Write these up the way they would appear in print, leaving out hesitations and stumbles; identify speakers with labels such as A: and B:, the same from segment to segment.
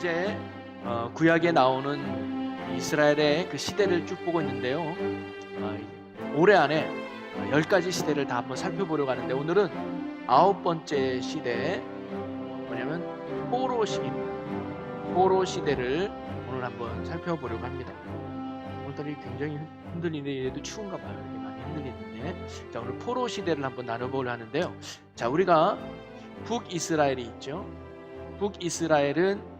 A: 이제 구약에 나오는 이스라엘의 그 시대를 쭉 보고 있는데요. 올해 안에 10가지 시대를 다 한번 살펴보려고 하는데, 오늘은 9번째 시대, 뭐냐면 포로 시기입니다. 포로 시대를 오늘 한번 살펴보려고 합니다. 오늘따라 굉장히 흔들리는데, 얘도 추운가 봐요. 이렇게 많이 흔들리는데, 자, 오늘 포로 시대를 한번 나눠보려 하는데요. 자, 우리가 북이스라엘이 있죠. 북이스라엘은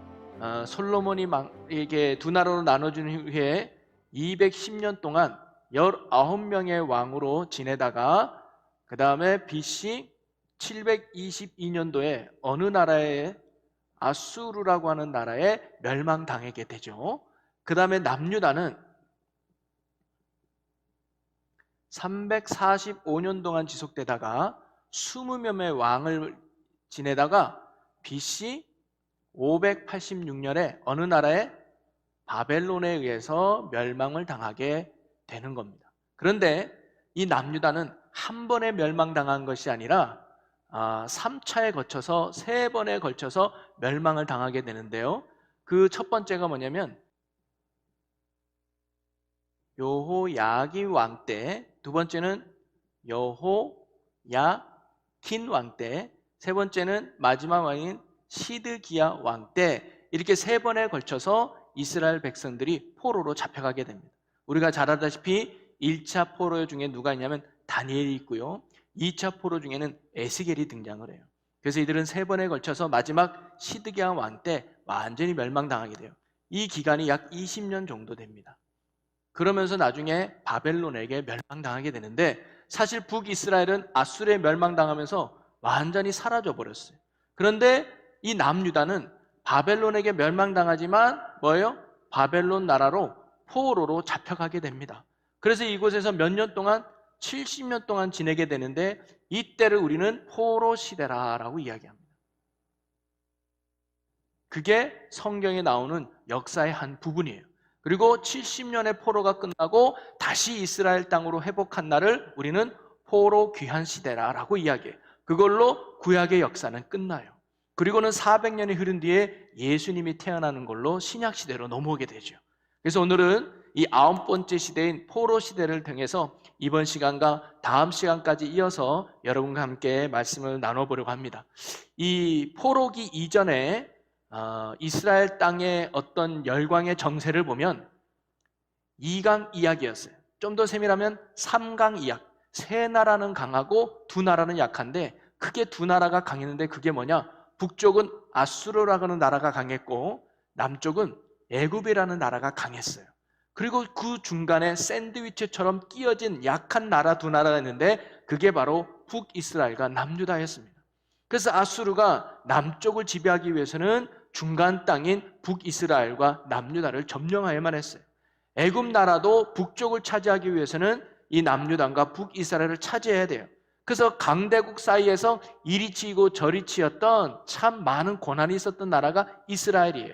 A: 솔로몬이 이게 두 나라로 나눠준 후에 210년 동안 19명의 왕으로 지내다가, 그 다음에 BC 722년도에 어느 나라에, 아수르라고 하는 나라에 멸망당하게 되죠. 그 다음에 남유다는 345년 동안 지속되다가 20몇 명의 왕을 지내다가 BC 586년에 어느 나라에, 바벨론에 의해서 멸망을 당하게 되는 겁니다. 그런데 이 남유다는 한 번에 멸망당한 것이 아니라 3차에 거쳐서 3번에 걸쳐서 멸망을 당하게 되는데요. 그 첫 번째가 뭐냐면 여호야긴 왕 때, 두 번째는 여호야킨 왕 때, 세 번째는 마지막 왕인 시드기야 왕 때, 이렇게 3번에 걸쳐서 이스라엘 백성들이 포로로 잡혀가게 됩니다. 우리가 잘 알다시피 1차 포로 중에 누가 있냐면 다니엘이 있고요, 2차 포로 중에는 에스겔이 등장을 해요. 그래서 이들은 3번에 걸쳐서 마지막 시드기야 왕 때 완전히 멸망당하게 돼요. 이 기간이 약 20년 정도 됩니다. 그러면서 나중에 바벨론에게 멸망당하게 되는데, 사실 북이스라엘은 아수르에 멸망당하면서 완전히 사라져버렸어요. 그런데 이 남유다는 바벨론에게 멸망당하지만 뭐예요? 바벨론 나라로 포로로 잡혀가게 됩니다. 그래서 이곳에서 몇 년 동안, 70년 동안 지내게 되는데, 이때를 우리는 포로 시대라고 이야기합니다. 그게 성경에 나오는 역사의 한 부분이에요. 그리고 70년의 포로가 끝나고 다시 이스라엘 땅으로 회복한 날을 우리는 포로 귀환 시대라고 이야기해요. 그걸로 구약의 역사는 끝나요. 그리고는 400년이 흐른 뒤에 예수님이 태어나는 걸로 신약 시대로 넘어오게 되죠. 그래서 오늘은 이 9번째 시대인 포로 시대를 통해서 이번 시간과 다음 시간까지 이어서 여러분과 함께 말씀을 나눠보려고 합니다. 이 포로기 이전에 이스라엘 땅의 어떤 열광의 정세를 보면 2강 이야기였어요. 좀 더 세밀하면 3강 이야기. 세 나라는 강하고 두 나라는 약한데, 크게 두 나라가 강했는데 그게 뭐냐? 북쪽은 아수르라고 하는 나라가 강했고, 남쪽은 애굽이라는 나라가 강했어요. 그리고 그 중간에 샌드위치처럼 끼어진 약한 나라 두 나라가 있는데, 그게 바로 북이스라엘과 남유다였습니다. 그래서 아수르가 남쪽을 지배하기 위해서는 중간 땅인 북이스라엘과 남유다를 점령하여야만 했어요. 애굽 나라도 북쪽을 차지하기 위해서는 이 남유다과 북이스라엘을 차지해야 돼요. 그래서 강대국 사이에서 이리 치이고 저리 치였던 참 많은 고난이 있었던 나라가 이스라엘이에요.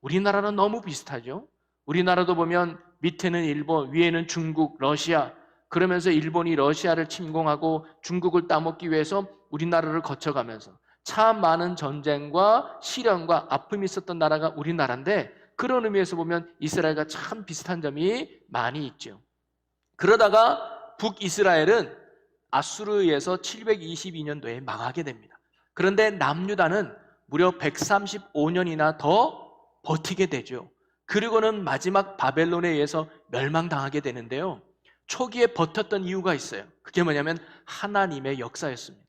A: 우리나라는 너무 비슷하죠. 우리나라도 보면 밑에는 일본, 위에는 중국, 러시아, 그러면서 일본이 러시아를 침공하고 중국을 따먹기 위해서 우리나라를 거쳐가면서 참 많은 전쟁과 시련과 아픔이 있었던 나라가 우리나라인데, 그런 의미에서 보면 이스라엘과 참 비슷한 점이 많이 있죠. 그러다가 북이스라엘은 아수르에서 722년도에 망하게 됩니다. 그런데 남유다는 무려 135년이나 더 버티게 되죠. 그리고는 마지막 바벨론에 의해서 멸망당하게 되는데요. 초기에 버텼던 이유가 있어요. 그게 뭐냐면 하나님의 역사였습니다.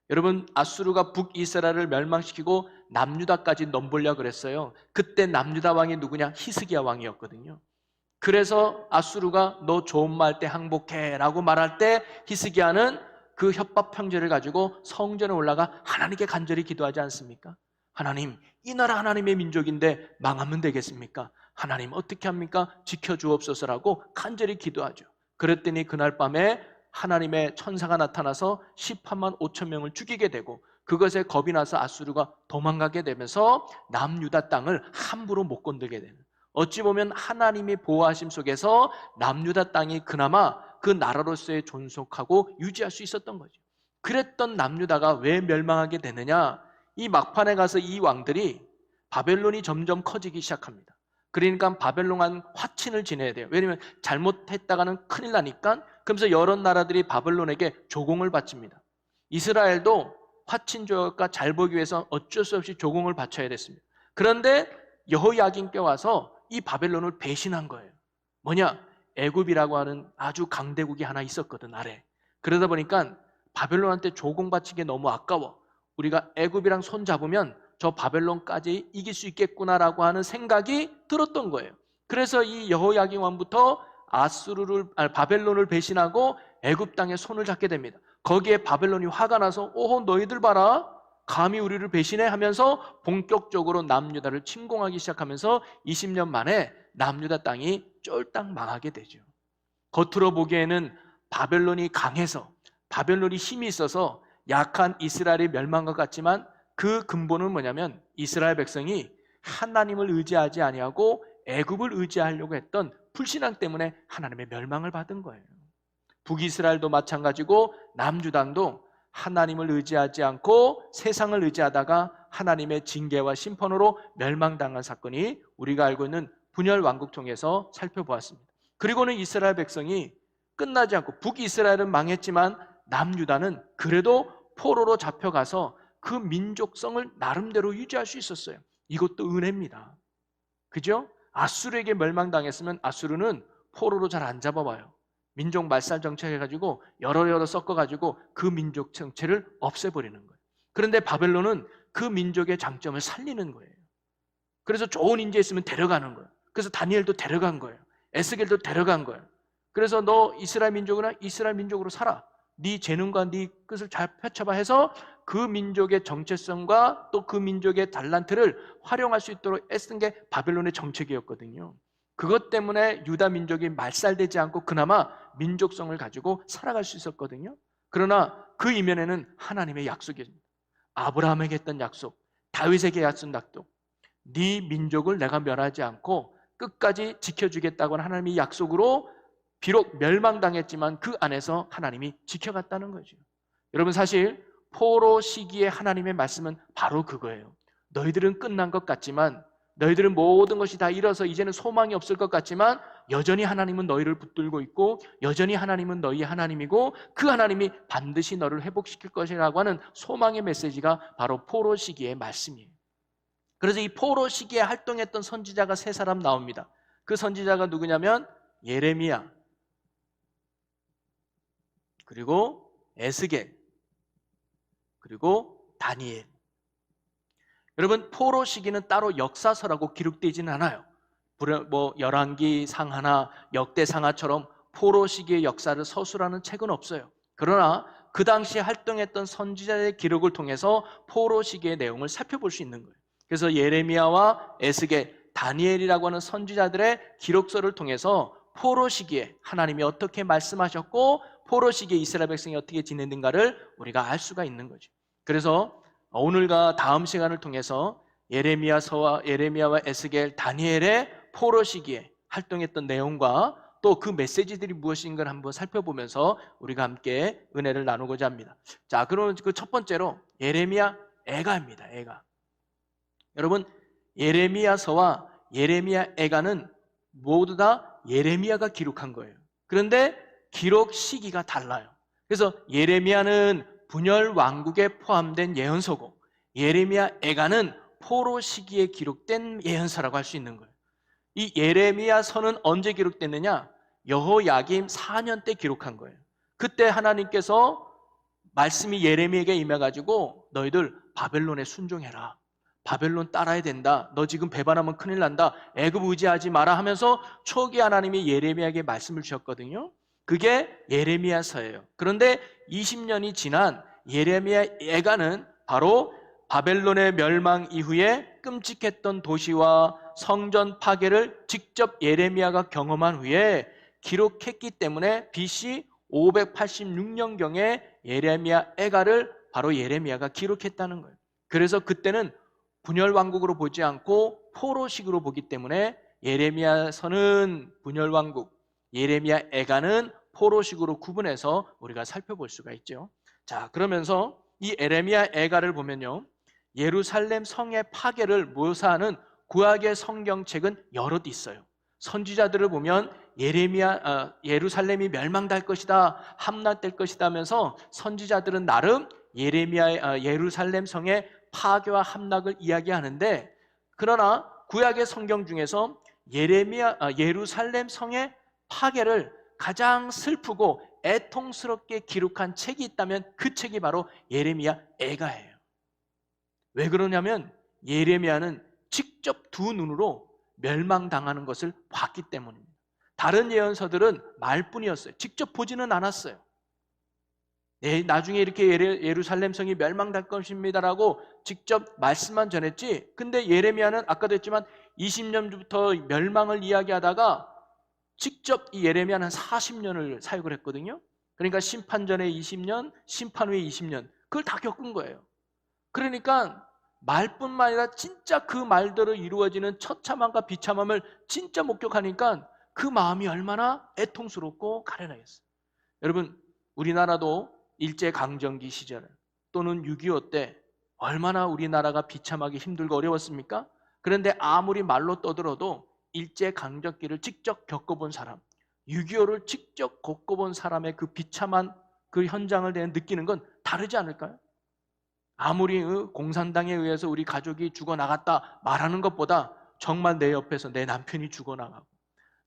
A: 여러분, 아수르가 북이스라엘을 멸망시키고 남유다까지 넘보려고 그랬어요. 그때 남유다 왕이 누구냐? 히스기야 왕이었거든요. 그래서 아수르가 너 좋은 말 때 항복해 라고 말할 때, 히스기야는 그 협박 편지를 가지고 성전에 올라가 하나님께 간절히 기도하지 않습니까? 하나님, 이 나라 하나님의 민족인데 망하면 되겠습니까? 하나님 어떻게 합니까? 지켜주옵소서라고 간절히 기도하죠. 그랬더니 그날 밤에 하나님의 천사가 나타나서 18만 5천 명을 죽이게 되고, 그것에 겁이 나서 아수르가 도망가게 되면서 남유다 땅을 함부로 못 건들게 되는, 어찌 보면 하나님이 보호하심 속에서 남유다 땅이 그나마 그 나라로서의 존속하고 유지할 수 있었던 거죠. 그랬던 남유다가 왜 멸망하게 되느냐? 이 막판에 가서 이 왕들이 바벨론이 점점 커지기 시작합니다. 그러니까 바벨론한 화친을 지내야 돼요. 왜냐하면 잘못했다가는 큰일 나니까. 그러면서 여러 나라들이 바벨론에게 조공을 바칩니다. 이스라엘도 화친 조약과 잘 보기 위해서 어쩔 수 없이 조공을 바쳐야 됐습니다. 그런데 여호야긴께 와서 이 바벨론을 배신한 거예요. 뭐냐? 애굽이라고 하는 아주 강대국이 하나 있었거든, 아래. 그러다 보니까 바벨론한테 조공 바치기 너무 아까워. 우리가 애굽이랑 손 잡으면 저 바벨론까지 이길 수 있겠구나라고 하는 생각이 들었던 거예요. 그래서 이 여호야긴 왕부터 바벨론을 배신하고 애굽 땅에 손을 잡게 됩니다. 거기에 바벨론이 화가 나서 오호 너희들 봐라 감히 우리를 배신해 하면서 본격적으로 남유다를 침공하기 시작하면서 20년 만에 남유다 땅이 쫄딱 망하게 되죠. 겉으로 보기에는 바벨론이 강해서 바벨론이 힘이 있어서 약한 이스라엘이 멸망한 것 같지만 그 근본은 뭐냐면 이스라엘 백성이 하나님을 의지하지 아니하고 애굽을 의지하려고 했던 불신앙 때문에 하나님의 멸망을 받은 거예요. 북이스라엘도 마찬가지고 남유다도 하나님을 의지하지 않고 세상을 의지하다가 하나님의 징계와 심판으로 멸망당한 사건이 우리가 알고 있는 분열 왕국 통해서 살펴보았습니다. 그리고는 이스라엘 백성이 끝나지 않고 북이스라엘은 망했지만 남유다는 그래도 포로로 잡혀가서 그 민족성을 나름대로 유지할 수 있었어요. 이것도 은혜입니다. 그죠? 아수르에게 멸망당했으면 아수르는 포로로 잘 안 잡아봐요. 민족 말살 정책 해가지고 여러 섞어가지고 그 민족 정체를 없애버리는 거예요. 그런데 바벨론은 그 민족의 장점을 살리는 거예요. 그래서 좋은 인재 있으면 데려가는 거예요. 그래서 다니엘도 데려간 거예요. 에스겔도 데려간 거예요. 그래서 너 이스라엘 민족이나 이스라엘 민족으로 살아. 네 재능과 네 뜻을 잘 펼쳐봐 해서 그 민족의 정체성과 또 그 민족의 달란트를 활용할 수 있도록 애쓴 게 바벨론의 정책이었거든요. 그것 때문에 유다 민족이 말살되지 않고 그나마 민족성을 가지고 살아갈 수 있었거든요. 그러나 그 이면에는 하나님의 약속입니다. 아브라함에게 했던 약속, 다윗에게 했던 약속, 네 민족을 내가 멸하지 않고 끝까지 지켜주겠다고 하는 하나님의 약속으로 비록 멸망당했지만 그 안에서 하나님이 지켜갔다는 거죠. 여러분 사실 포로 시기에 하나님의 말씀은 바로 그거예요. 너희들은 끝난 것 같지만 너희들은 모든 것이 다 잃어서 이제는 소망이 없을 것 같지만 여전히 하나님은 너희를 붙들고 있고 여전히 하나님은 너희의 하나님이고 그 하나님이 반드시 너를 회복시킬 것이라고 하는 소망의 메시지가 바로 포로 시기의 말씀이에요. 그래서 이 포로 시기에 활동했던 선지자가 세 사람 나옵니다. 그 선지자가 누구냐면 예레미야, 그리고 에스겔, 그리고 다니엘. 여러분 포로 시기는 따로 역사서라고 기록되지는 않아요. 뭐 열왕기 상하나 역대상하처럼 포로 시기의 역사를 서술하는 책은 없어요. 그러나 그 당시에 활동했던 선지자의 기록을 통해서 포로 시기의 내용을 살펴볼 수 있는 거예요. 그래서 예레미야와 에스겔, 다니엘이라고 하는 선지자들의 기록서를 통해서 포로 시기에 하나님이 어떻게 말씀하셨고 포로 시기에 이스라엘 백성이 어떻게 지냈는가를 우리가 알 수가 있는 거죠. 그래서 오늘과 다음 시간을 통해서 예레미야와 에스겔, 다니엘의 포로 시기에 활동했던 내용과 또 그 메시지들이 무엇인가를 한번 살펴보면서 우리가 함께 은혜를 나누고자 합니다. 자, 그럼 그 첫 번째로 예레미야 애가입니다. 애가. 여러분 예레미야서와 예레미야 애가는 모두 다 예레미야가 기록한 거예요. 그런데 기록 시기가 달라요. 그래서 예레미야는 분열 왕국에 포함된 예언서고 예레미야 애가는 포로 시기에 기록된 예언서라고 할 수 있는 거예요. 이 예레미야서는 언제 기록됐느냐? 여호야김 4년 때 기록한 거예요. 그때 하나님께서 말씀이 예레미야에게 임해가지고 너희들 바벨론에 순종해라. 바벨론 따라야 된다. 너 지금 배반하면 큰일 난다. 애굽 의지하지 마라 하면서 초기 하나님이 예레미야에게 말씀을 주셨거든요. 그게 예레미야서예요. 그런데 20년이 지난 예레미야 애가는 바로 바벨론의 멸망 이후에 끔찍했던 도시와 성전 파괴를 직접 예레미야가 경험한 후에 기록했기 때문에 BC 586년경에 예레미야 애가를 바로 예레미야가 기록했다는 거예요. 그래서 그때는 분열 왕국으로 보지 않고 포로식으로 보기 때문에 예레미야서는 분열 왕국, 예레미야 애가는 포로식으로 구분해서 우리가 살펴볼 수가 있죠. 자, 그러면서 이 예레미야 애가를 보면요, 예루살렘 성의 파괴를 묘사하는 구약의 성경책은 여럿 있어요. 선지자들을 보면 예루살렘이 멸망될 것이다, 함락될 것이다 하면서 선지자들은 나름 예루살렘 성의 파괴와 함락을 이야기하는데, 그러나 구약의 성경 중에서 예루살렘 성의 파괴를 가장 슬프고 애통스럽게 기록한 책이 있다면 그 책이 바로 예레미야 애가예요. 왜 그러냐면 예레미야는 직접 두 눈으로 멸망당하는 것을 봤기 때문입니다. 다른 예언서들은 말뿐이었어요. 직접 보지는 않았어요. 나중에 이렇게 예루살렘 성이 멸망될 것입니다라고 직접 말씀만 전했지, 근데 예레미야는 아까도 했지만 20년부터 멸망을 이야기하다가 직접 이 예레미야는 40년을 사역을 했거든요. 그러니까 심판 전에 20년, 심판 후에 20년, 그걸 다 겪은 거예요. 그러니까 말뿐만 아니라 진짜 그 말대로 이루어지는 처참함과 비참함을 진짜 목격하니까 그 마음이 얼마나 애통스럽고 가련하겠어요. 여러분, 우리나라도 일제강점기 시절 또는 6.25 때 얼마나 우리나라가 비참하게 힘들고 어려웠습니까? 그런데 아무리 말로 떠들어도 일제강점기를 직접 겪어본 사람, 6.25를 직접 겪어본 사람의 그 비참한 그 현장을 느끼는 건 다르지 않을까요? 아무리 공산당에 의해서 우리 가족이 죽어나갔다 말하는 것보다 정말 내 옆에서 내 남편이 죽어나가고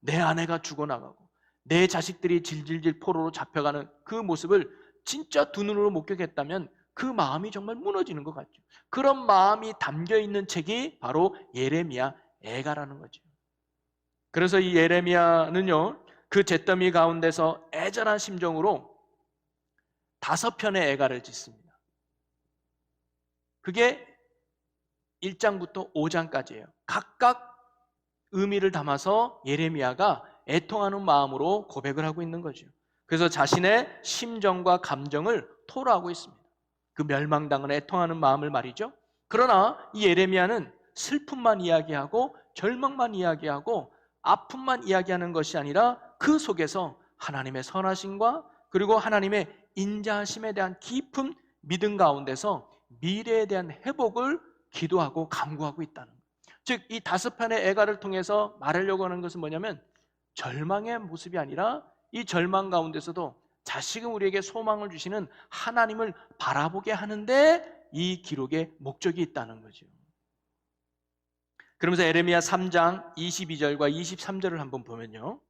A: 내 아내가 죽어나가고 내 자식들이 질질질 포로로 잡혀가는 그 모습을 진짜 두 눈으로 목격했다면 그 마음이 정말 무너지는 것 같죠. 그런 마음이 담겨있는 책이 바로 예레미야 애가라는 거죠. 그래서 이 예레미야는요, 그 잿더미 가운데서 애절한 심정으로 5편의 애가를 짓습니다. 그게 1장부터 5장까지예요. 각각 의미를 담아서 예레미야가 애통하는 마음으로 고백을 하고 있는 거죠. 그래서 자신의 심정과 감정을 토로하고 있습니다. 그 멸망당을 애통하는 마음을 말이죠. 그러나 이 예레미야는 슬픔만 이야기하고 절망만 이야기하고 아픔만 이야기하는 것이 아니라 그 속에서 하나님의 선하심과 그리고 하나님의 인자하심에 대한 깊은 믿음 가운데서 미래에 대한 회복을 기도하고 간구하고 있다는 거예요. 즉, 이 5편의 애가를 통해서 말하려고 하는 것은 뭐냐면 절망의 모습이 아니라 이 절망 가운데서도 다시금 우리에게 소망을 주시는 하나님을 바라보게 하는데 이 기록에 목적이 있다는 거죠. 그러면서 에레미야 3장 22절과 23절을 한번 보면요,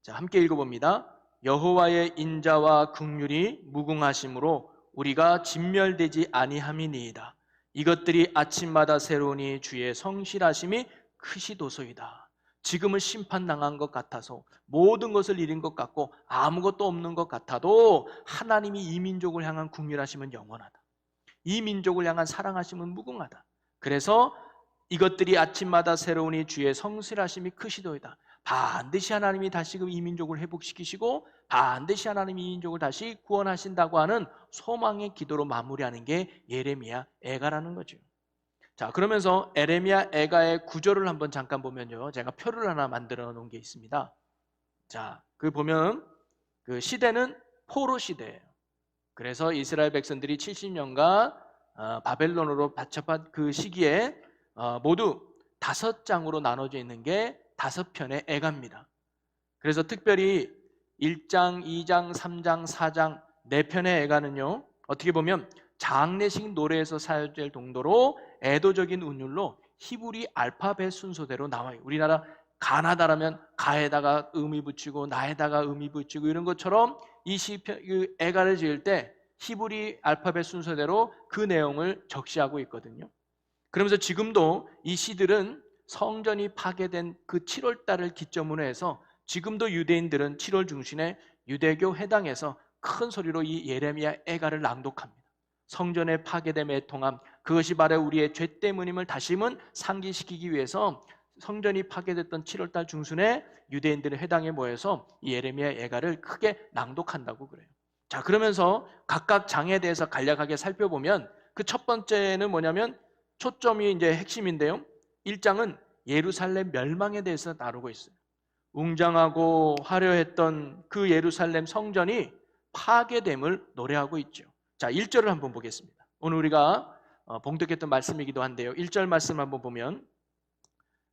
A: 자, 함께 읽어봅니다. 여호와의 인자와 긍휼이 무궁하심으로 우리가 진멸되지 아니함이니이다. 이것들이 아침마다 새로우니 주의 성실하심이 크시도소이다. 지금은 심판당한 것 같아서 모든 것을 잃은 것 같고 아무것도 없는 것 같아도 하나님이 이 민족을 향한 긍휼하심은 영원하다. 이 민족을 향한 사랑하심은 무궁하다. 그래서 이것들이 아침마다 새로우니 주의 성실하심이 크시도이다. 반드시 하나님이 다시금 이 민족을 회복시키시고 반드시 하나님이 이 민족을 다시 구원하신다고 하는 소망의 기도로 마무리하는 게 예레미야 애가라는 거죠. 자, 그러면서 예레미야 애가의 구조를 한번 잠깐 보면요, 제가 표를 하나 만들어 놓은 게 있습니다. 자, 그 보면 그 시대는 포로 시대예요. 그래서 이스라엘 백성들이 70년간 바벨론으로 받쳐간 그 시기에 모두 5장으로 나눠져 있는 게 5편의 애가입니다. 그래서 특별히 1장, 2장, 3장, 4장 4편의 애가는요, 어떻게 보면 장례식 노래에서 사용될 정도로 애도적인 운율로 히브리 알파벳 순서대로 나와요. 우리나라 가나다라면 가에다가 의미 붙이고 나에다가 의미 붙이고 이런 것처럼 이 시편, 그 애가를 지을 때 히브리 알파벳 순서대로 그 내용을 적시하고 있거든요. 그러면서 지금도 이 시들은 성전이 파괴된 그 7월 달을 기점으로 해서 지금도 유대인들은 7월 중순에 유대교 회당에서 큰 소리로 이 예레미야 애가를 낭독합니다. 성전의 파괴됨의 애통함, 그것이 바로 우리의 죄 때문임을 다시금 상기시키기 위해서 성전이 파괴됐던 7월 달 중순에 유대인들의 회당에 모여서 이 예레미야 애가를 크게 낭독한다고 그래요. 자, 그러면서 각각 장에 대해서 간략하게 살펴보면 그 첫 번째는 뭐냐면 초점이 이제 핵심인데요. 1장은 예루살렘 멸망에 대해서 다루고 있어요. 웅장하고 화려했던 그 예루살렘 성전이 파괴됨을 노래하고 있죠. 자, 1절을 한번 보겠습니다. 오늘 우리가 봉독했던 말씀이기도 한데요. 1절 말씀 한번 보면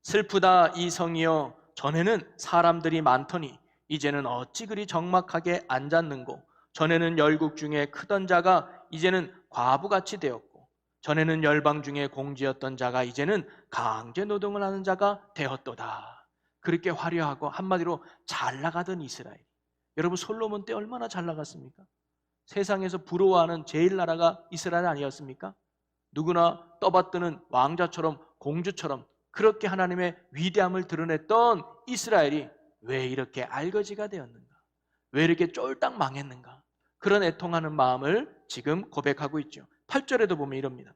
A: 슬프다 이 성이여 전에는 사람들이 많더니 이제는 어찌 그리 적막하게 앉았는고 전에는 열국 중에 크던 자가 이제는 과부같이 되었고 전에는 열방 중에 공지였던 자가 이제는 강제 노동을 하는 자가 되었도다. 그렇게 화려하고 한마디로 잘 나가던 이스라엘. 여러분 솔로몬 때 얼마나 잘 나갔습니까? 세상에서 부러워하는 제일 나라가 이스라엘 아니었습니까? 누구나 떠받드는 왕자처럼 공주처럼 그렇게 하나님의 위대함을 드러냈던 이스라엘이 왜 이렇게 알거지가 되었는가? 왜 이렇게 쫄딱 망했는가? 그런 애통하는 마음을 지금 고백하고 있죠. 8절에도 보면 이럽니다.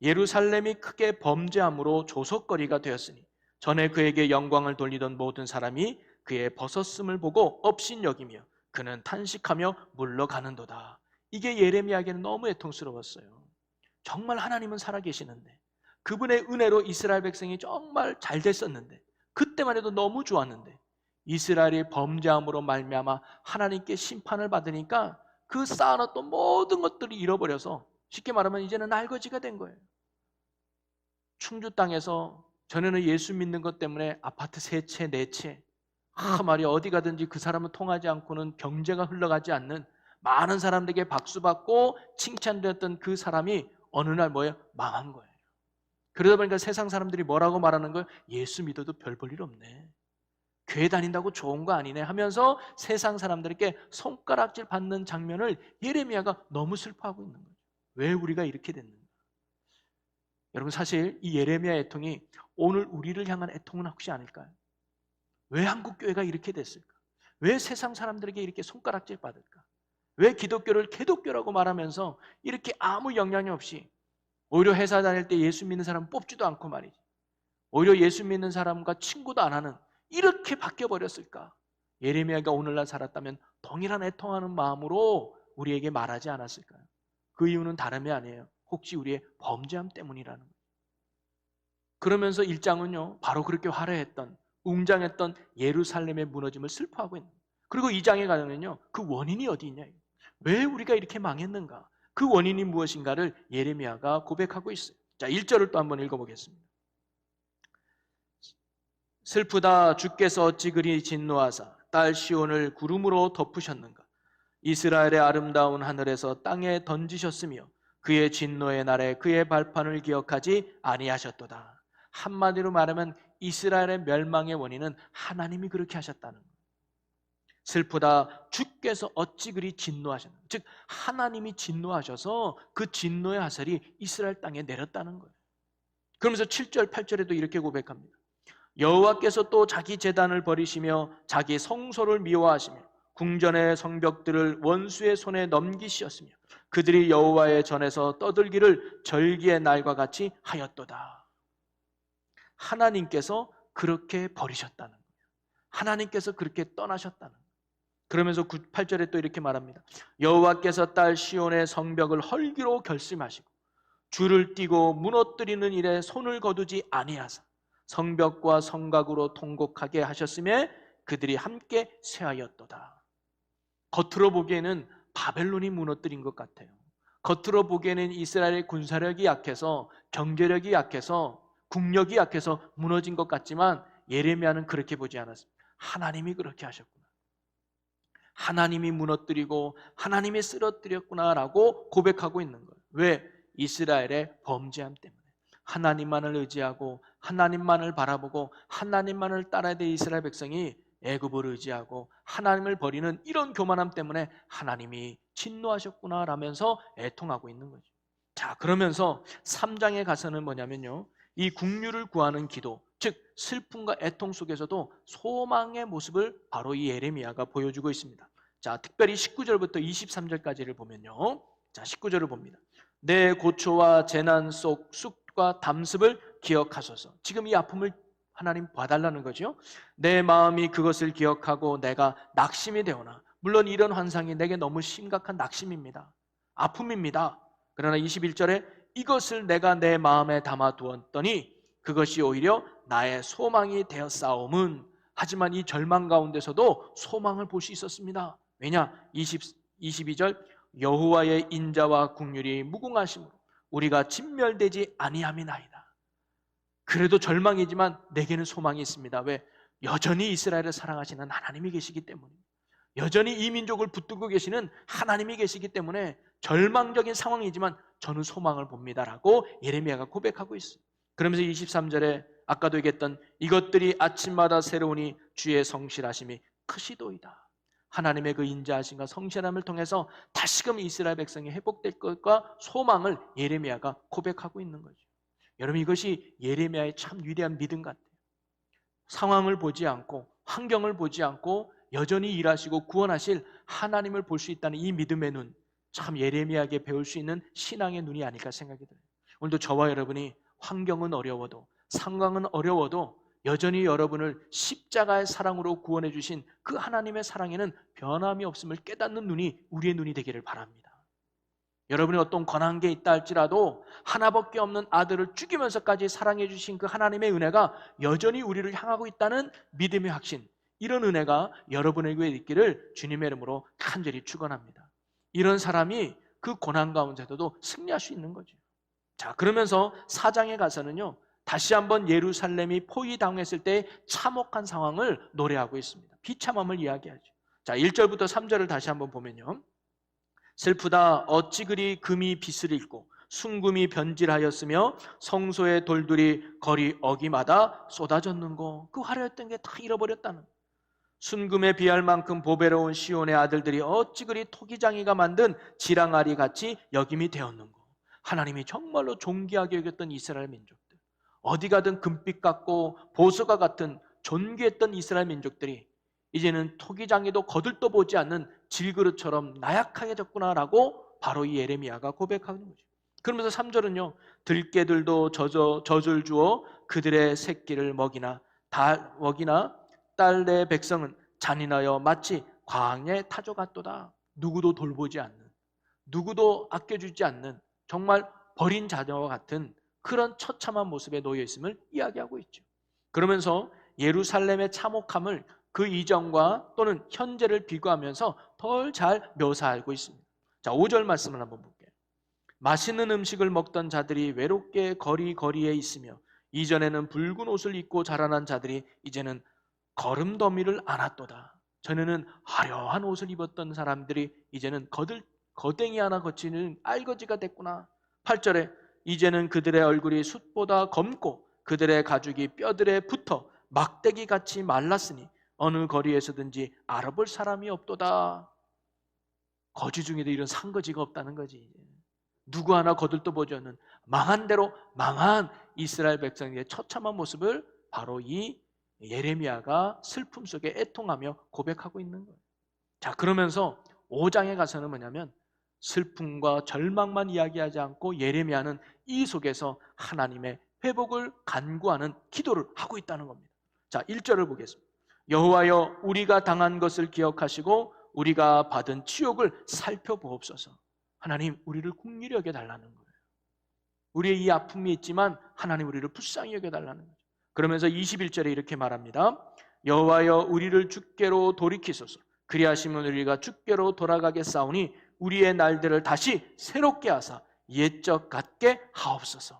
A: 예루살렘이 크게 범죄함으로 조속거리가 되었으니 전에 그에게 영광을 돌리던 모든 사람이 그의 벗었음을 보고 업신여기며 그는 탄식하며 물러가는도다. 이게 예레미야에게는 너무 애통스러웠어요. 정말 하나님은 살아계시는데 그분의 은혜로 이스라엘 백성이 정말 잘 됐었는데 그때만 해도 너무 좋았는데 이스라엘이 범죄함으로 말미암아 하나님께 심판을 받으니까 그 쌓아놨던 모든 것들이 잃어버려서 쉽게 말하면 이제는 알거지가 된 거예요. 충주 땅에서 전에는 예수 믿는 것 때문에 아파트 3채, 4채 말이야 어디 가든지 그 사람은 통하지 않고는 경제가 흘러가지 않는 많은 사람들에게 박수받고 칭찬되었던 그 사람이 어느 날 뭐예요? 망한 거예요. 그러다 보니까 세상 사람들이 뭐라고 말하는 거예요? 예수 믿어도 별 볼 일 없네. 교회 다닌다고 좋은 거 아니네 하면서 세상 사람들에게 손가락질 받는 장면을 예레미야가 너무 슬퍼하고 있는 거죠. 왜 우리가 이렇게 됐는가? 여러분 사실 이 예레미야 애통이 오늘 우리를 향한 애통은 혹시 아닐까요? 왜 한국 교회가 이렇게 됐을까? 왜 세상 사람들에게 이렇게 손가락질 받을까? 왜 기독교를 개독교라고 말하면서 이렇게 아무 영향이 없이 오히려 회사 다닐 때 예수 믿는 사람 뽑지도 않고 말이지. 오히려 예수 믿는 사람과 친구도 안 하는 이렇게 바뀌어버렸을까? 예레미야가 오늘날 살았다면 동일한 애통하는 마음으로 우리에게 말하지 않았을까요? 그 이유는 다름이 아니에요. 혹시 우리의 범죄함 때문이라는 거예요. 그러면서 1장은요 바로 그렇게 화려했던 웅장했던 예루살렘의 무너짐을 슬퍼하고 있는 거예요. 그리고 2장에 가면요 그 원인이 어디 있냐? 왜 우리가 이렇게 망했는가? 그 원인이 무엇인가를 예레미야가 고백하고 있어요. 자, 1절을 또 한번 읽어보겠습니다. 슬프다 주께서 어찌 그리 진노하사 딸 시온을 구름으로 덮으셨는가? 이스라엘의 아름다운 하늘에서 땅에 던지셨으며 그의 진노의 날에 그의 발판을 기억하지 아니하셨도다. 한마디로 말하면 이스라엘의 멸망의 원인은 하나님이 그렇게 하셨다는 거예요. 슬프다 주께서 어찌 그리 진노하셨나? 즉 하나님이 진노하셔서 그 진노의 화살이 이스라엘 땅에 내렸다는 거예요. 그러면서 7절 8절에도 이렇게 고백합니다. 여호와께서 또 자기 제단을 버리시며 자기 성소를 미워하시며 궁전의 성벽들을 원수의 손에 넘기시었으며 그들이 여호와의 전에서 떠들기를 절기의 날과 같이 하였도다. 하나님께서 그렇게 버리셨다는 거예요. 하나님께서 그렇게 떠나셨다는 거예요. 그러면서 8절에 또 이렇게 말합니다. 여호와께서 딸 시온의 성벽을 헐기로 결심하시고 줄을 띠고 무너뜨리는 일에 손을 거두지 아니하사 성벽과 성곽으로 통곡하게 하셨으며 그들이 함께 쇠하였도다. 겉으로 보기에는 바벨론이 무너뜨린 것 같아요. 겉으로 보기에는 이스라엘의 군사력이 약해서 경제력이 약해서 국력이 약해서 무너진 것 같지만 예레미야는 그렇게 보지 않았습니다. 하나님이 그렇게 하셨구나. 하나님이 무너뜨리고 하나님이 쓰러뜨렸구나라고 고백하고 있는 거예요. 왜? 이스라엘의 범죄함 때문에. 하나님만을 의지하고 하나님만을 바라보고 하나님만을 따라야 될 이스라엘 백성이 애굽을 의지하고 하나님을 버리는 이런 교만함 때문에 하나님이 진노하셨구나 라면서 애통하고 있는 거죠. 자, 그러면서 3장에 가서는 뭐냐면요, 이 국류를 구하는 기도, 즉 슬픔과 애통 속에서도 소망의 모습을 바로 이 예레미야가 보여주고 있습니다. 자, 특별히 19절부터 23절까지를 보면요, 자 19절을 봅니다. 내 고초와 재난 속 쑥과 담습을 기억하소서. 지금 이 아픔을 하나님 봐달라는 거죠. 내 마음이 그것을 기억하고 내가 낙심이 되오나, 물론 이런 환상이 내게 너무 심각한 낙심입니다. 아픔입니다. 그러나 21절에 이것을 내가 내 마음에 담아두었더니 그것이 오히려 나의 소망이 되었사옴은, 하지만 이 절망 가운데서도 소망을 볼 수 있었습니다. 왜냐? 22절 여호와의 인자와 국률이 무궁하심으로 우리가 진멸되지 아니함이나이다. 그래도 절망이지만 내게는 소망이 있습니다. 왜? 여전히 이스라엘을 사랑하시는 하나님이 계시기 때문입니다. 여전히 이 민족을 붙들고 계시는 하나님이 계시기 때문에 절망적인 상황이지만 저는 소망을 봅니다라고 예레미야가 고백하고 있어요. 그러면서 23절에 아까도 얘기했던 이것들이 아침마다 새로우니 주의 성실하심이 크시도이다. 하나님의 그 인자하심과 성실함을 통해서 다시금 이스라엘 백성이 회복될 것과 소망을 예레미야가 고백하고 있는 거죠. 여러분, 이것이 예레미야의 참 위대한 믿음 같아요. 상황을 보지 않고 환경을 보지 않고 여전히 일하시고 구원하실 하나님을 볼 수 있다는 이 믿음의 눈, 참 예레미야에게 배울 수 있는 신앙의 눈이 아닐까 생각이 들어요. 오늘도 저와 여러분이 환경은 어려워도 상황은 어려워도 여전히 여러분을 십자가의 사랑으로 구원해 주신 그 하나님의 사랑에는 변함이 없음을 깨닫는 눈이 우리의 눈이 되기를 바랍니다. 여러분이 어떤 권한 게 있다 할지라도 하나밖에 없는 아들을 죽이면서까지 사랑해 주신 그 하나님의 은혜가 여전히 우리를 향하고 있다는 믿음의 확신, 이런 은혜가 여러분에게 있기를 주님의 이름으로 간절히 축원합니다. 이런 사람이 그 고난 가운데서도 승리할 수 있는 거죠. 자, 그러면서 4장에 가서는요, 다시 한번 예루살렘이 포위당했을 때 참혹한 상황을 노래하고 있습니다. 비참함을 이야기하죠. 자, 1절부터 3절을 다시 한번 보면요, 슬프다 어찌 그리 금이 빛을 잃고 순금이 변질하였으며 성소의 돌들이 거리 어기마다 쏟아졌는고. 그 화려했던 게 다 잃어버렸다는. 순금에 비할 만큼 보배로운 시온의 아들들이 어찌 그리 토기장이가 만든 지랑아리 같이 여김이 되었는고. 하나님이 정말로 존귀하게 여겼던 이스라엘 민족들, 어디 가든 금빛 같고 보석과 같은 존귀했던 이스라엘 민족들이 이제는 토기장이도 거들떠보지 않는 질그릇처럼 나약하게졌구나라고 바로 이 예레미야가 고백하는 거죠. 그러면서 3절은요, 들깨들도 젖을 주어 그들의 새끼를 먹이나 딸의 백성은 잔인하여 마치 광야의 타조 같도다. 누구도 돌보지 않는, 누구도 아껴주지 않는 정말 버린 자녀와 같은 그런 처참한 모습에 놓여 있음을 이야기하고 있죠. 그러면서 예루살렘의 참혹함을 그 이전과 또는 현재를 비교하면서 덜 잘 묘사하고 있습니다. 자, 5절 말씀을 한번 볼게요. 맛있는 음식을 먹던 자들이 외롭게 거리에 있으며 이전에는 붉은 옷을 입고 자라난 자들이 이제는 거름더미를 안았도다. 전에는 화려한 옷을 입었던 사람들이 이제는 거댕이 하나 거치는 알거지가 됐구나. 8절에 이제는 그들의 얼굴이 숯보다 검고 그들의 가죽이 뼈들에 붙어 막대기같이 말랐으니 어느 거리에서든지 알아볼 사람이 없도다. 거지 중에도 이런 상거지가 없다는 거지. 누구 하나 거들떠보지 않는 망한 대로 망한 이스라엘 백성의 처참한 모습을 바로 이 예레미야가 슬픔 속에 애통하며 고백하고 있는 거예요. 자, 그러면서 5장에 가서는 뭐냐면 슬픔과 절망만 이야기하지 않고 예레미야는 이 속에서 하나님의 회복을 간구하는 기도를 하고 있다는 겁니다. 자, 1절을 보겠습니다. 여호와여, 우리가 당한 것을 기억하시고 우리가 받은 치욕을 살펴보옵소서. 하나님, 우리를 긍휼히 여겨달라는 거예요. 우리의 이 아픔이 있지만 하나님 우리를 불쌍히 여겨달라는 거죠. 그러면서 21절에 이렇게 말합니다. 여호와여, 우리를 주께로 돌이키소서. 그리하시면 우리가 주께로 돌아가겠사오니 우리의 날들을 다시 새롭게 하사 옛적 같게 하옵소서.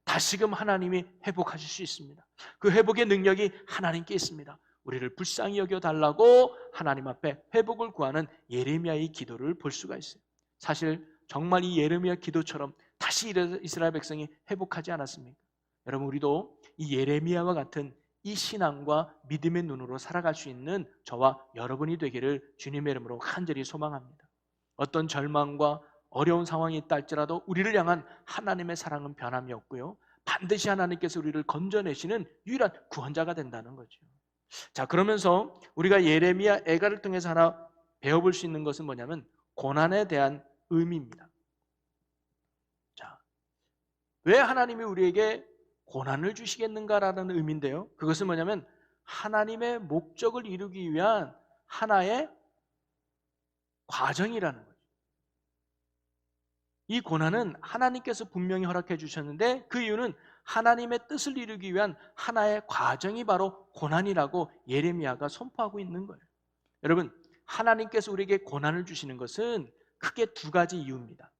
A: 다시금 하나님이 회복하실 수 있습니다. 그 회복의 능력이 하나님께 있습니다. 우리를 불쌍히 여겨달라고 하나님 앞에 회복을 구하는 예레미야의 기도를 볼 수가 있어요. 사실 정말 이 예레미야 기도처럼 다시 이스라엘 백성이 회복하지 않았습니까? 여러분, 우리도 이 예레미야와 같은 이 신앙과 믿음의 눈으로 살아갈 수 있는 저와 여러분이 되기를 주님의 이름으로 간절히 소망합니다. 어떤 절망과 어려운 상황이 있다 할지라도 우리를 향한 하나님의 사랑은 변함이 없고요, 반드시 하나님께서 우리를 건져내시는 유일한 구원자가 된다는 거죠. 자, 그러면서 우리가 예레미야 애가를 통해서 하나 배워볼 수 있는 것은 뭐냐면 고난에 대한 의미입니다. 자, 왜 하나님이 우리에게 고난을 주시겠는가라는 의미인데요, 그것은 뭐냐면 하나님의 목적을 이루기 위한 하나의 과정이라는 거죠. 이 고난은 하나님께서 분명히 허락해 주셨는데 그 이유는 하나님의 뜻을 이루기 위한 하나의 과정이 바로 고난이라고 예레미야가 선포하고 있는 거예요. 여러분, 하나님께서 우리에게 고난을 주시는 것은 크게 두 가지 이유입니다.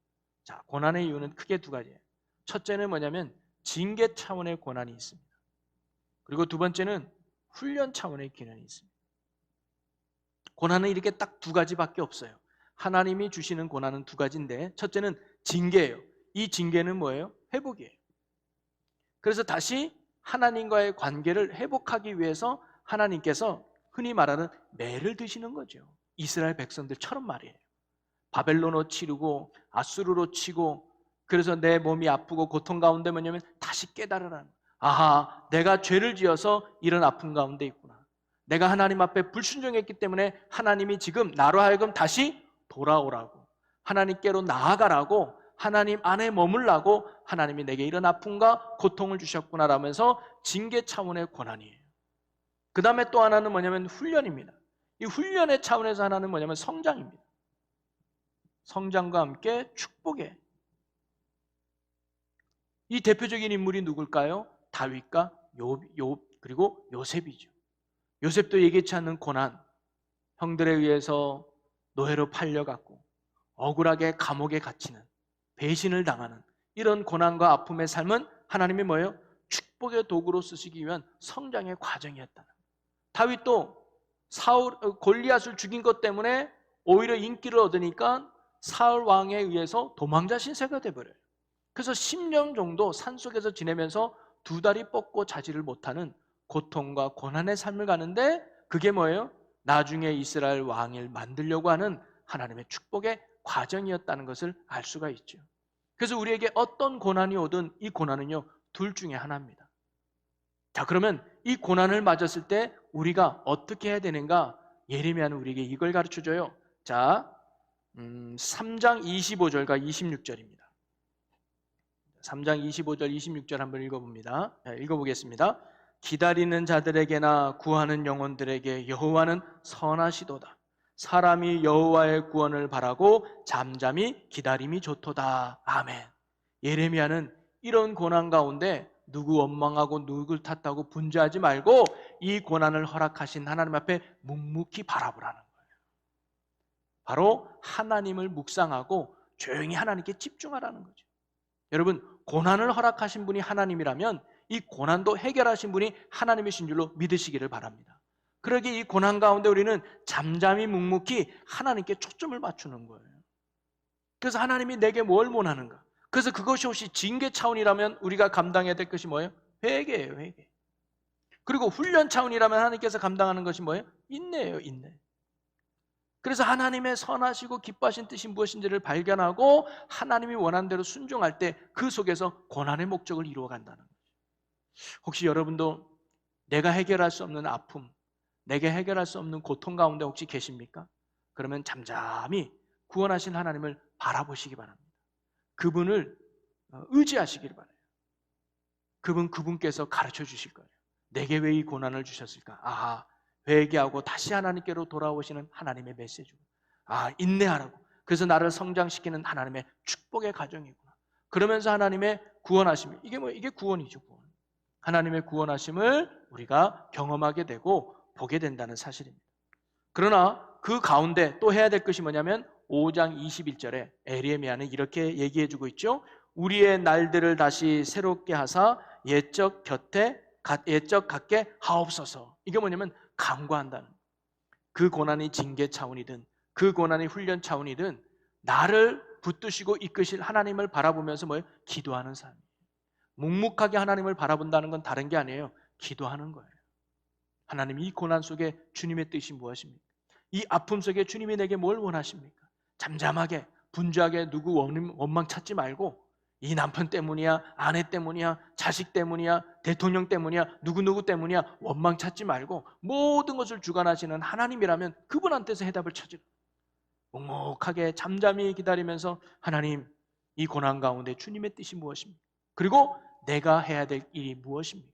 A: 자, 고난의 이유는 크게 두 가지예요. 첫째는 뭐냐면 징계 차원의 고난이 있습니다. 그리고 두 번째는 훈련 차원의 고난이 있습니다. 고난은 이렇게 딱 두 가지밖에 없어요. 하나님이 주시는 고난은 두 가지인데, 첫째는 징계예요. 이 징계는 뭐예요? 회복이에요. 그래서 다시 하나님과의 관계를 회복하기 위해서 하나님께서 흔히 말하는 매를 드시는 거죠. 이스라엘 백성들처럼 말이에요. 바벨론으로 치르고 아수르로 치고, 그래서 내 몸이 아프고 고통 가운데 뭐냐면 다시 깨달으라는, 아하, 내가 죄를 지어서 이런 아픔 가운데 있구나. 내가 하나님 앞에 불순종했기 때문에 하나님이 지금 나로 하여금 다시 돌아오라고, 하나님께로 나아가라고, 하나님 안에 머물라고 하나님이 내게 이런 아픔과 고통을 주셨구나라면서 징계 차원의 고난이에요. 그 다음에 또 하나는 뭐냐면 훈련입니다. 이 훈련의 차원에서 하나는 뭐냐면 성장입니다. 성장과 함께 축복에, 이 대표적인 인물이 누굴까요? 다윗과 그리고 요셉이죠. 요셉도 예기치 않는 고난, 형들에 의해서 노예로 팔려갔고 억울하게 감옥에 갇히는, 배신을 당하는 이런 고난과 아픔의 삶은 하나님이 뭐예요? 축복의 도구로 쓰시기 위한 성장의 과정이었다. 다윗도 골리앗을 죽인 것 때문에 오히려 인기를 얻으니까 사울 왕에 의해서 도망자 신세가 돼버려요. 그래서 10년 정도 산속에서 지내면서 두 다리 뻗고 자지를 못하는 고통과 고난의 삶을 가는데, 그게 뭐예요? 나중에 이스라엘 왕을 만들려고 하는 하나님의 축복의 과정이었다는 것을 알 수가 있죠. 그래서 우리에게 어떤 고난이 오든 이 고난은요, 둘 중에 하나입니다. 자, 그러면 이 고난을 맞았을 때 우리가 어떻게 해야 되는가? 예레미야는 우리에게 이걸 가르쳐줘요. 자, 3장 25절과 26절입니다. 3장 25절 26절 한번 읽어봅니다. 읽어보겠습니다. 기다리는 자들에게나 구하는 영혼들에게 여호와는 선하시도다. 사람이 여호와의 구원을 바라고 잠잠히 기다림이 좋도다. 아멘. 예레미야는 이런 고난 가운데 누구 원망하고 누굴 탓하고 분주하지 말고 이 고난을 허락하신 하나님 앞에 묵묵히 바라보라는 거예요. 바로 하나님을 묵상하고 조용히 하나님께 집중하라는 거죠. 여러분, 고난을 허락하신 분이 하나님이라면 이 고난도 해결하신 분이 하나님이신 줄로 믿으시기를 바랍니다. 그러기에 이 고난 가운데 우리는 잠잠히 묵묵히 하나님께 초점을 맞추는 거예요. 그래서 하나님이 내게 뭘 원하는가? 그래서 그것이 혹시 징계 차원이라면 우리가 감당해야 될 것이 뭐예요? 회개예요, 회개. 그리고 훈련 차원이라면 하나님께서 감당하는 것이 뭐예요? 인내예요, 인내. 그래서 하나님의 선하시고 기뻐하신 뜻이 무엇인지를 발견하고 하나님이 원하는 대로 순종할 때 그 속에서 고난의 목적을 이루어간다는 거죠. 혹시 여러분도 내가 해결할 수 없는 아픔, 내게 해결할 수 없는 고통 가운데 혹시 계십니까? 그러면 잠잠히 구원하신 하나님을 바라보시기 바랍니다. 그분을 의지하시길 바라요. 그분께서 가르쳐 주실 거예요. 내게 왜 이 고난을 주셨을까? 아하, 회개하고 다시 하나님께로 돌아오시는 하나님의 메시지고, 인내하라고. 그래서 나를 성장시키는 하나님의 축복의 가정이구나. 그러면서 하나님의 구원하심, 이게 구원이죠, 구원. 하나님의 구원하심을 우리가 경험하게 되고 보게 된다는 사실입니다. 그러나 그 가운데 또 해야 될 것이 뭐냐면 5장 21절에 예레미야는 이렇게 얘기해 주고 있죠. 우리의 날들을 다시 새롭게 하사 옛적 같게 하옵소서. 이게 뭐냐면 간구한다는, 그 고난이 징계 차원이든 그 고난이 훈련 차원이든 나를 붙드시고 이끄실 하나님을 바라보면서 기도하는 삶이에요. 묵묵하게 하나님을 바라본다는 건 다른 게 아니에요. 기도하는 거예요. 하나님, 이 고난 속에 주님의 뜻이 무엇입니까? 이 아픔 속에 주님이 내게 뭘 원하십니까? 잠잠하게 분주하게 누구 원망 찾지 말고, 이 남편 때문이야, 아내 때문이야, 자식 때문이야, 대통령 때문이야, 누구누구 때문이야 원망 찾지 말고 모든 것을 주관하시는 하나님이라면 그분한테서 해답을 찾으라. 묵묵하게 잠잠히 기다리면서 하나님, 이 고난 가운데 주님의 뜻이 무엇입니까? 그리고 내가 해야 될 일이 무엇입니까?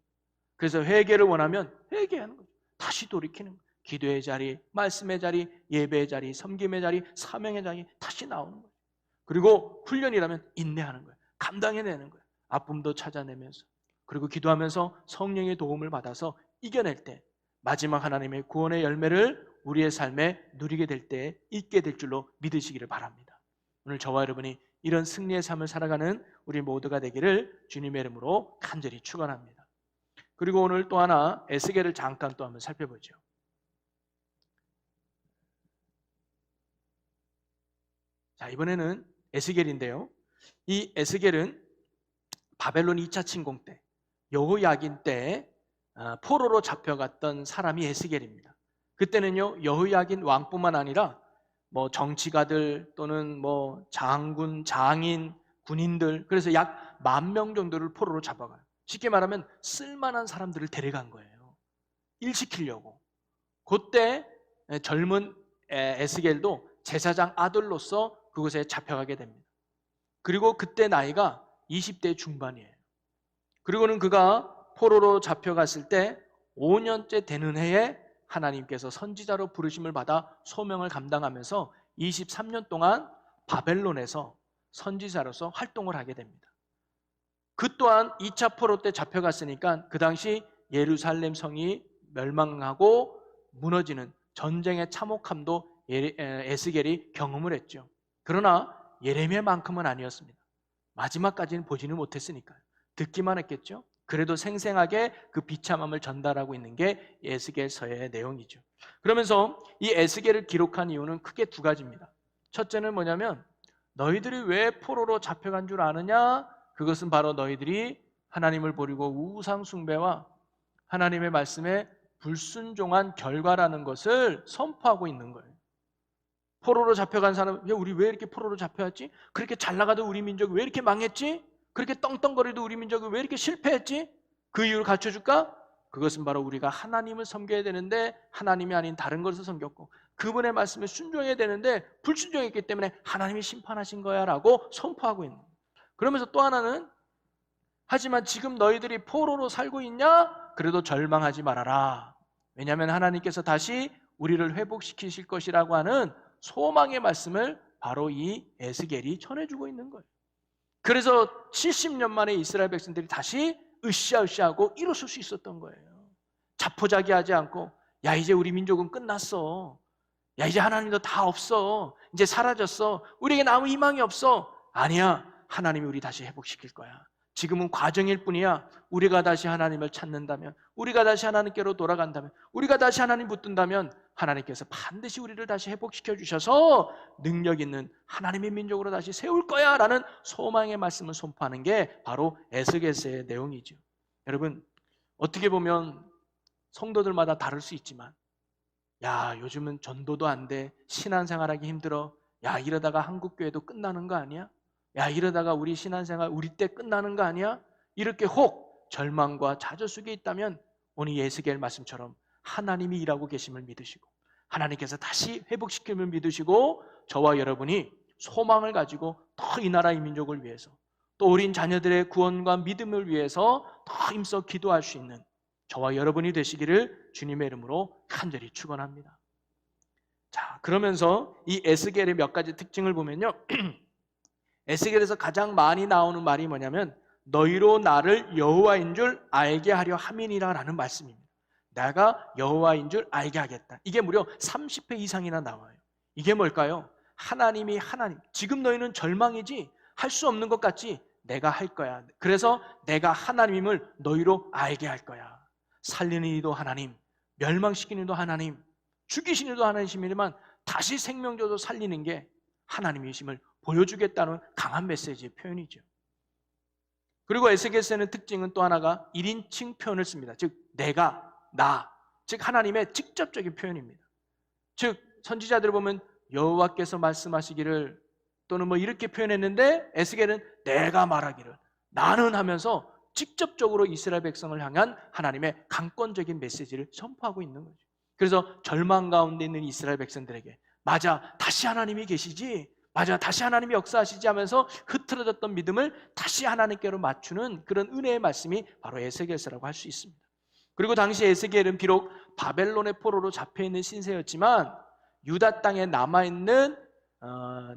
A: 그래서 회개를 원하면 회개하는 거죠. 다시 돌이키는 거예요. 기도의 자리, 말씀의 자리, 예배의 자리, 섬김의 자리, 사명의 자리 다시 나오는 거예요. 그리고 훈련이라면 인내하는 거예요. 감당해내는 거예요. 아픔도 찾아내면서, 그리고 기도하면서 성령의 도움을 받아서 이겨낼 때 마지막 하나님의 구원의 열매를 우리의 삶에 누리게 될 때 있게 될 줄로 믿으시기를 바랍니다. 오늘 저와 여러분이 이런 승리의 삶을 살아가는 우리 모두가 되기를 주님의 이름으로 간절히 축원합니다. 그리고 오늘 또 하나 에스겔을 잠깐 또 한번 살펴보죠. 자, 이번에는 에스겔인데요. 이 에스겔은 바벨론 2차 침공 때 여호야긴 때 포로로 잡혀갔던 사람이 에스겔입니다. 그때는요, 여호야긴 왕뿐만 아니라 뭐 정치가들 또는 뭐 장군, 장인, 군인들, 그래서 약 10,000명 정도를 포로로 잡아가요. 쉽게 말하면 쓸만한 사람들을 데려간 거예요. 일 시키려고. 그때 젊은 에스겔도 제사장 아들로서 그곳에 잡혀가게 됩니다. 그리고 그때 나이가 20대 중반이에요. 그리고는 그가 포로로 잡혀갔을 때 5년째 되는 해에 하나님께서 선지자로 부르심을 받아 소명을 감당하면서 23년 동안 바벨론에서 선지자로서 활동을 하게 됩니다. 그 또한 2차 포로 때 잡혀갔으니까 그 당시 예루살렘 성이 멸망하고 무너지는 전쟁의 참혹함도 에스겔이 경험을 했죠. 그러나 예레미야만큼은 아니었습니다. 마지막까지는 보지는 못했으니까요. 듣기만 했겠죠. 그래도 생생하게 그 비참함을 전달하고 있는 게 에스겔서의 내용이죠. 그러면서 이 에스겔을 기록한 이유는 크게 두 가지입니다. 첫째는 뭐냐면 너희들이 왜 포로로 잡혀간 줄 아느냐? 그것은 바로 너희들이 하나님을 버리고 우상 숭배와 하나님의 말씀에 불순종한 결과라는 것을 선포하고 있는 거예요. 포로로 잡혀간 사람, 야, 우리 왜 이렇게 포로로 잡혀왔지? 그렇게 잘 나가도 우리 민족이 왜 이렇게 망했지? 그렇게 떵떵거리도 우리 민족이 왜 이렇게 실패했지? 그 이유를 갖춰줄까? 그것은 바로 우리가 하나님을 섬겨야 되는데 하나님이 아닌 다른 것을 섬겼고 그분의 말씀에 순종해야 되는데 불순종했기 때문에 하나님이 심판하신 거야 라고 선포하고 있는 거예요. 그러면서 또 하나는 하지만 지금 너희들이 포로로 살고 있냐? 그래도 절망하지 말아라. 왜냐하면 하나님께서 다시 우리를 회복시키실 것이라고 하는 소망의 말씀을 바로 이 에스겔이 전해주고 있는 거예요. 그래서 70년 만에 이스라엘 백성들이 다시 으쌰으쌰하고 일어설 수 있었던 거예요. 자포자기하지 않고 야 이제 우리 민족은 끝났어. 야 이제 하나님도 다 없어. 이제 사라졌어. 우리에게 아무 희망이 없어. 아니야. 하나님이 우리 다시 회복시킬 거야. 지금은 과정일 뿐이야. 우리가 다시 하나님을 찾는다면, 우리가 다시 하나님께로 돌아간다면, 우리가 다시 하나님 붙든다면 하나님께서 반드시 우리를 다시 회복시켜 주셔서 능력 있는 하나님의 민족으로 다시 세울 거야 라는 소망의 말씀을 선포하는 게 바로 에스겔서의 내용이죠. 여러분, 어떻게 보면 성도들마다 다를 수 있지만 야 요즘은 전도도 안 돼, 신앙생활하기 힘들어, 야 이러다가 한국교회도 끝나는 거 아니야? 야 이러다가 우리 신앙생활 우리 때 끝나는 거 아니야? 이렇게 혹 절망과 좌절 속에 있다면 오늘 에스겔 말씀처럼 하나님이 일하고 계심을 믿으시고 하나님께서 다시 회복시킴을 믿으시고 저와 여러분이 소망을 가지고 더 이 나라 이 민족을 위해서 또 어린 자녀들의 구원과 믿음을 위해서 더 힘써 기도할 수 있는 저와 여러분이 되시기를 주님의 이름으로 간절히 축원합니다. 자, 그러면서 이 에스겔의 몇 가지 특징을 보면요. 에스겔에서 가장 많이 나오는 말이 뭐냐면 너희로 나를 여호와인 줄 알게 하려 함이니라 라는 말씀입니다. 내가 여호와인 줄 알게 하겠다. 이게 무려 30회 이상이나 나와요. 이게 뭘까요? 하나님이 하나님. 지금 너희는 절망이지 할 수 없는 것 같지 내가 할 거야. 그래서 내가 하나님임을 너희로 알게 할 거야. 살리는 이도 하나님, 멸망시키는 이도 하나님, 죽이시는 이도 하나님이지만 다시 생명 줘서 살리는 게 하나님이심을 보여주겠다는 강한 메시지의 표현이죠. 그리고 에스겔서의 특징은 또 하나가 1인칭 표현을 씁니다. 즉 내가, 나, 즉 하나님의 직접적인 표현입니다. 즉 선지자들을 보면 여호와께서 말씀하시기를 또는 뭐 이렇게 표현했는데 에스겔은 내가 말하기를 나는 하면서 직접적으로 이스라엘 백성을 향한 하나님의 강권적인 메시지를 선포하고 있는 거죠. 그래서 절망 가운데 있는 이스라엘 백성들에게 맞아 다시 하나님이 계시지, 맞아 다시 하나님이 역사하시지 하면서 흐트러졌던 믿음을 다시 하나님께로 맞추는 그런 은혜의 말씀이 바로 에스겔서라고 할 수 있습니다. 그리고 당시 에스겔은 비록 바벨론의 포로로 잡혀있는 신세였지만 유다 땅에 남아있는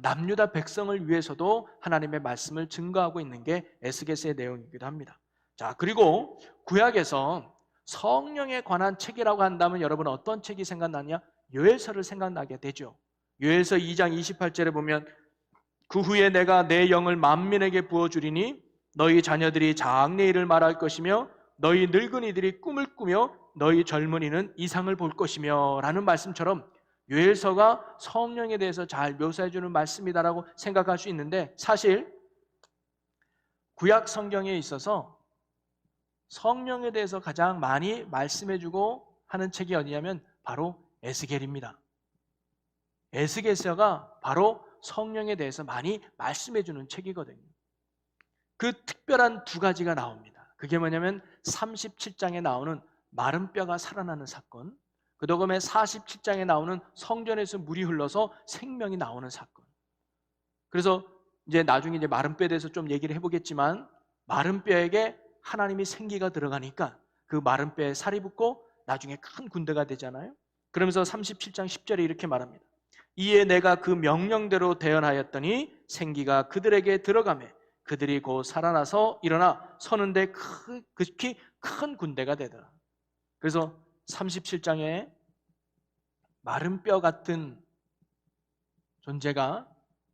A: 남유다 백성을 위해서도 하나님의 말씀을 증거하고 있는 게 에스겔서의 내용이기도 합니다. 자, 그리고 구약에서 성령에 관한 책이라고 한다면 여러분 어떤 책이 생각나냐? 요엘서를 생각나게 되죠. 요엘서 2장 28절에 보면 그 후에 내가 내 영을 만민에게 부어주리니 너희 자녀들이 장래 일을 말할 것이며 너희 늙은이들이 꿈을 꾸며 너희 젊은이는 이상을 볼 것이며 라는 말씀처럼 요엘서가 성령에 대해서 잘 묘사해 주는 말씀이다라고 생각할 수 있는데, 사실 구약 성경에 있어서 성령에 대해서 가장 많이 말씀해 주고 하는 책이 어디냐면 바로 에스겔입니다. 에스겔서가 바로 성령에 대해서 많이 말씀해 주는 책이거든요. 그 특별한 두 가지가 나옵니다. 그게 뭐냐면 37장에 나오는 마른 뼈가 살아나는 사건, 그 다음에 47장에 나오는 성전에서 물이 흘러서 생명이 나오는 사건. 그래서 이제 나중에 이제 마른 뼈에 대해서 좀 얘기를 해보겠지만, 마른 뼈에게 하나님이 생기가 들어가니까 그 마른 뼈에 살이 붙고 나중에 큰 군대가 되잖아요. 그러면서 37장 10절에 이렇게 말합니다. 이에 내가 그 명령대로 대언하였더니 생기가 그들에게 들어가매 그들이 곧 살아나서 일어나 서는데 극히 큰 군대가 되더라. 그래서 37장에 마른 뼈 같은 존재가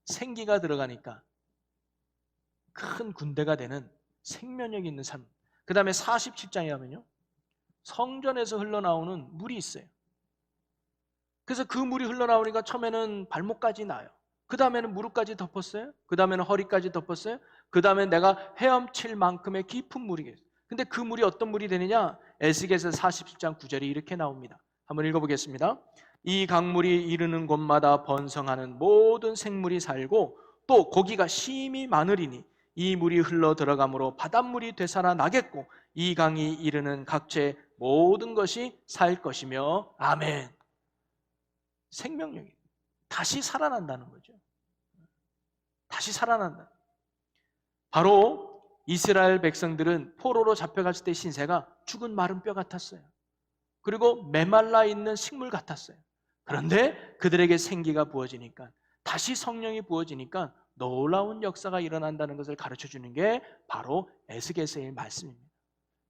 A: 생기가 들어가니까 큰 군대가 되는 생명력이 있는 삶. 그 다음에 47장에 가면요, 성전에서 흘러나오는 물이 있어요. 그래서 그 물이 흘러나오니까 처음에는 발목까지 나요. 그 다음에는 무릎까지 덮었어요. 그 다음에는 허리까지 덮었어요. 그 다음에 내가 헤엄칠 만큼의 깊은 물이겠어요. 근데 그 물이 어떤 물이 되느냐? 에스겔서 47장 9절이 이렇게 나옵니다. 한번 읽어보겠습니다. 이 강물이 이르는 곳마다 번성하는 모든 생물이 살고 또 고기가 심히 많으리니 이 물이 흘러 들어가므로 바닷물이 되살아나겠고 이 강이 이르는 각처의 모든 것이 살 것이며. 아멘. 생명력이 다시 살아난다는 거죠. 다시 살아난다. 바로 이스라엘 백성들은 포로로 잡혀갔을 때 신세가 죽은 마른 뼈 같았어요. 그리고 메말라 있는 식물 같았어요. 그런데 그들에게 생기가 부어지니까, 다시 성령이 부어지니까 놀라운 역사가 일어난다는 것을 가르쳐주는 게 바로 에스겔서의 말씀입니다.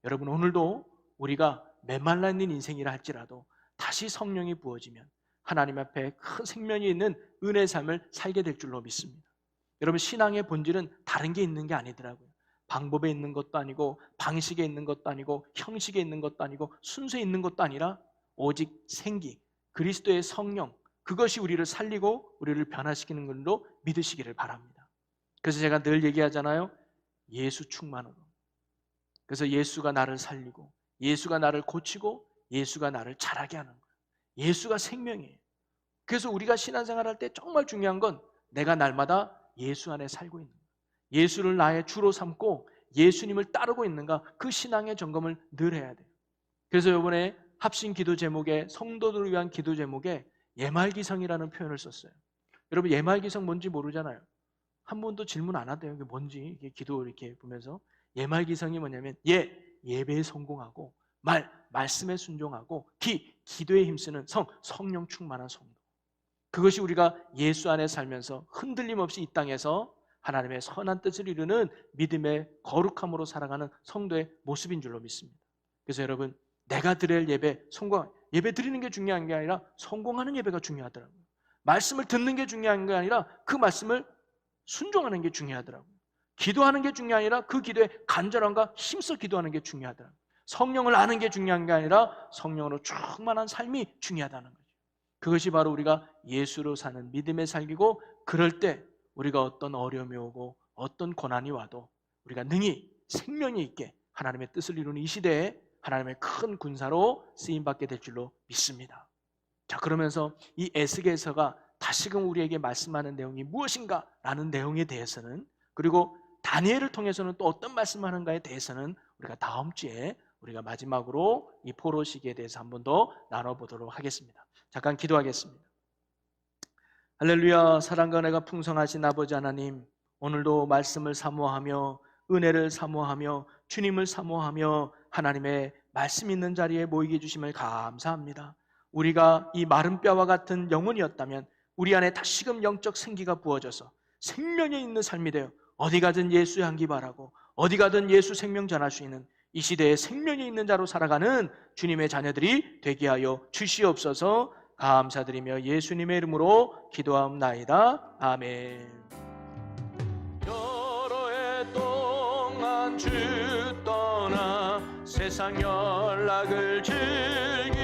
A: 여러분, 오늘도 우리가 메말라 있는 인생이라 할지라도 다시 성령이 부어지면 하나님 앞에 큰 생명이 있는 은혜의 삶을 살게 될 줄로 믿습니다. 여러분, 신앙의 본질은 다른 게 있는 게 아니더라고요. 방법에 있는 것도 아니고 방식에 있는 것도 아니고 형식에 있는 것도 아니고 순서에 있는 것도 아니라 오직 생기, 그리스도의 성령, 그것이 우리를 살리고 우리를 변화시키는 걸로 믿으시기를 바랍니다. 그래서 제가 늘 얘기하잖아요. 예수 충만으로. 그래서 예수가 나를 살리고 예수가 나를 고치고 예수가 나를 자라게 하는 거예요. 예수가 생명이에요. 그래서 우리가 신앙생활할 때 정말 중요한 건 내가 날마다 예수 안에 살고 있는 거예요. 예수를 나의 주로 삼고 예수님을 따르고 있는가, 그 신앙의 점검을 늘 해야 돼요. 그래서 이번에 합심 기도 제목에, 성도들을 위한 기도 제목에 예말기성이라는 표현을 썼어요. 여러분, 예말기성 뭔지 모르잖아요. 한 번도 질문 안 하대요. 이게 뭔지, 이게 기도 이렇게 보면서. 예말기성이 뭐냐면 예배에 성공하고, 말씀에 순종하고, 기도에 힘쓰는 성령 충만한 성도. 그것이 우리가 예수 안에 살면서 흔들림 없이 이 땅에서 하나님의 선한 뜻을 이루는 믿음의 거룩함으로 살아가는 성도의 모습인 줄로 믿습니다. 그래서 여러분, 내가 드릴 예배, 예배 드리는 게 중요한 게 아니라 성공하는 예배가 중요하더라고요. 말씀을 듣는 게 중요한 게 아니라 그 말씀을 순종하는 게 중요하더라고요. 기도하는 게 중요한 게 아니라 그 기도에 간절함과 힘써 기도하는 게 중요하더라고요. 성령을 아는 게 중요한 게 아니라 성령으로 충만한 삶이 중요하다는 거죠. 그것이 바로 우리가 예수로 사는 믿음의 삶이고, 그럴 때 우리가 어떤 어려움이 오고 어떤 고난이 와도 우리가 능히 생명이 있게 하나님의 뜻을 이루는 이 시대에 하나님의 큰 군사로 쓰임받게 될 줄로 믿습니다. 자, 그러면서 이 에스겔서가 다시금 우리에게 말씀하는 내용이 무엇인가 라는 내용에 대해서는, 그리고 다니엘을 통해서는 또 어떤 말씀을 하는가에 대해서는 우리가 다음 주에 우리가 마지막으로 이 포로 시기에 대해서 한 번 더 나눠보도록 하겠습니다. 잠깐 기도하겠습니다. 할렐루야. 사랑과 은혜가 풍성하신 아버지 하나님, 오늘도 말씀을 사모하며 은혜를 사모하며 주님을 사모하며 하나님의 말씀 있는 자리에 모이게 해주심을 감사합니다. 우리가 이 마른 뼈와 같은 영혼이었다면 우리 안에 다시금 영적 생기가 부어져서 생명이 있는 삶이 되어 어디 가든 예수의 향기 바라고 어디 가든 예수 생명 전할 수 있는 이 시대에 생명이 있는 자로 살아가는 주님의 자녀들이 되게 하여 주시옵소서. 감사드리며 예수님의 이름으로 기도하옵나이다. 아멘. 주 떠나 세상 연락을 즐기